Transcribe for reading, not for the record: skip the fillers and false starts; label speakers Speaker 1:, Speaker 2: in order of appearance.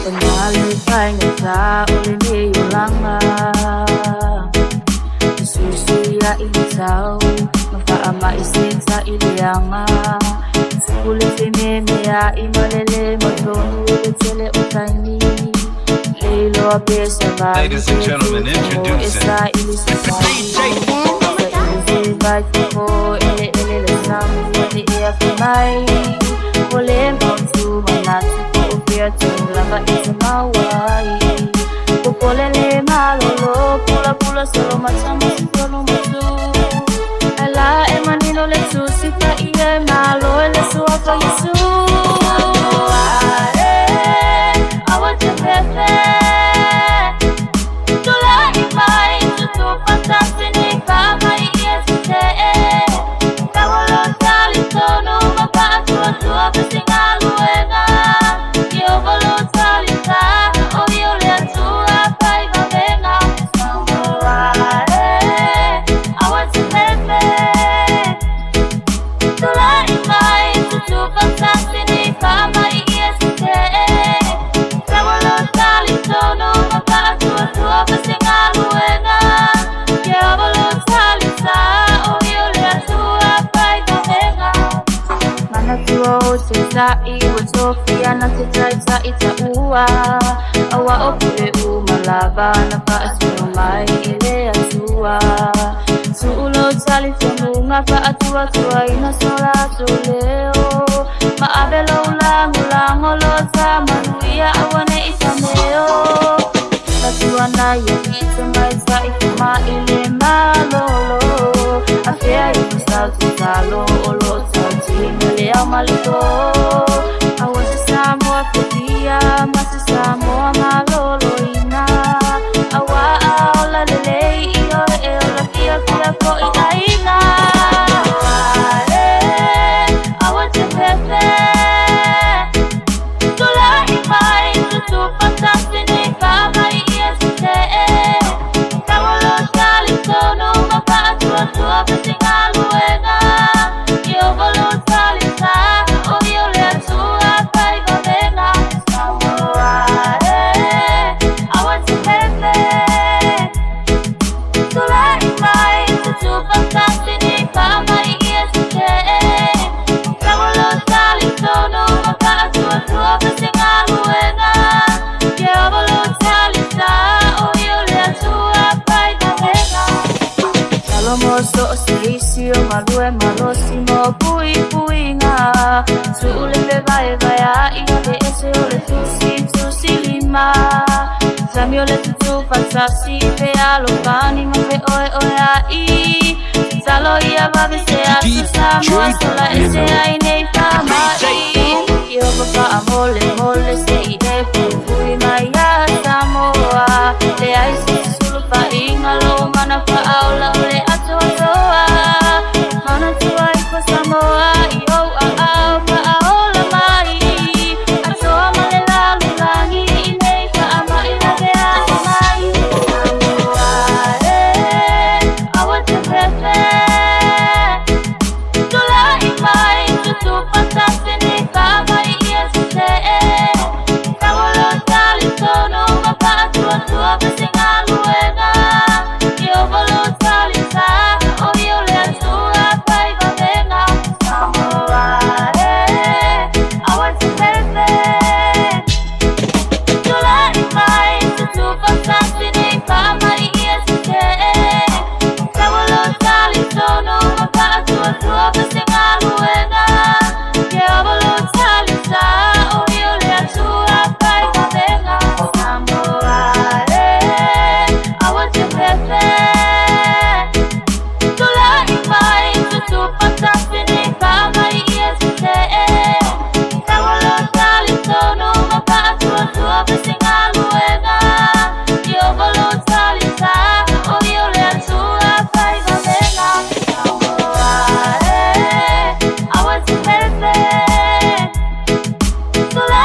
Speaker 1: Panalipay ng tao, liniyo lang Isusuya itaw, mapaaamaisin sa iliyanga Sulit sinimea, imalele, magtunulit sila utay ni Lilo abesa ba,
Speaker 2: Ladies and gentlemen, introducing
Speaker 1: isa ilisipay Invite ko, ele lang, pwede i-afimay Wale mautu manatu ko upiatu lava isamawai Kupolele malolo, pula solo macam solo matu Ala emanino letu sita iye malo ele suaka yesu Awa tepepe Tula imai tutu pantasini kama iye sute Kawalo tali tono mapa atua besingaluenga Kiovalo talita Ovio le atua paiva venga Samuare Awati pepe Tula imai tutu fantasini kama iesite Kawalo tali tono mapa atua besingaluenga Kiovalo talita Ovio le atua paiva venga Manatuo ucezai Sofia na tetaita itaua Awa opure umalaba Na paasumai ile atua Suulo tali tununga paatua tua ina sola tuleo Maabelo ulango lota manuia awane itameo Tatua na yakita maita ikuma ile malolo Afea yukusa tutalo olota Timele au maliko Awasasamo apetia Masasamo maloloina Awa aola lelei iyo eola kia ko inaina Awate pepe Tula imai tutu fantasini kama iesite Kawalo tali tono mapa atua besingaluenga Kiovalo talita Ovio le atua paiva venga Samuare Awati pepe Tula imai tutu fantasini kama iesite Kawalo tali tono mapa atua besingaluenga Kiovalo talita Ovio le atua paiva venga Salomoso seisio malue malosimo pui nga Suule bebae baya iode ese ole tusi lima Zamio le tutu fantasi Vea lo pani mape oe ai Salo ia babe se asusamo Sola ese aine famai Io papa mole se ide pui maya samoa Le ai se sulu pa ingalo mana pa aula ole atoa Mana tua iko samoa Iyo au pa aola mai Atoa male lalu langi Inei pa ama ilagea mai Samoa Awate pepe Tula imai tutu fantasini kama iesite Kawalo tali tono mapa atua besingaluenga Kiovalo talita Ovio le atua paiva venga Samoare Awati pepe Tula imai tutu fantasini kama iesite Kawalo tali tono mapa atua besingaluenga Kiovalo talita Ovio le atua paiva venga Samoare Awati pepe Tula imai tutu fantasini kama iesite Kawalo tali tono mapa atua besingaluenga Kiovalo talita Ovio le atua paiva venga Samoare Awati pepe Tula